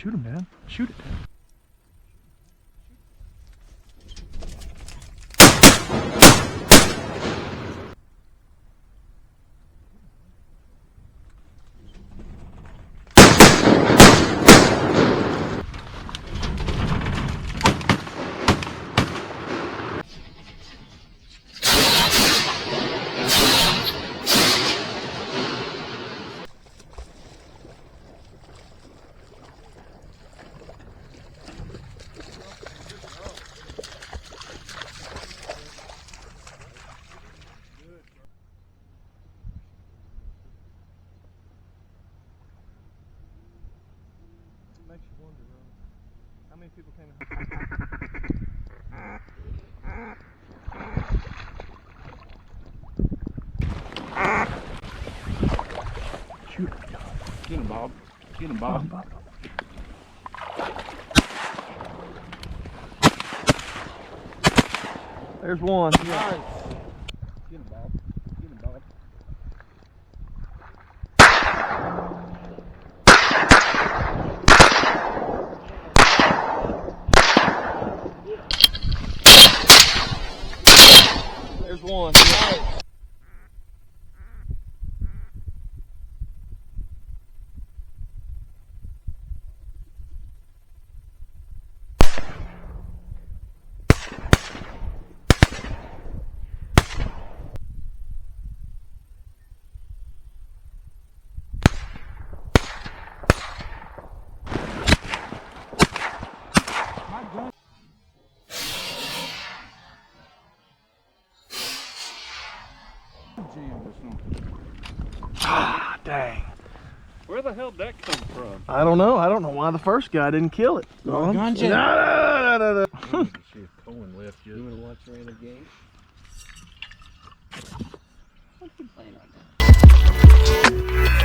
Shoot him, man. Shoot it. Makes you wonder, how many people came in? Shoot him. Get him, Bob. Get him, Bob. Bob. There's one. Nice. Get him, Bob. Get him, Bob. There's one. Nice. Ah, dang. Where the hell did that come from? I don't know. I don't know why the first guy didn't kill it. Oh, gotcha. No. See if Cohen left you. You want to watch Renegade? What's he playing on that?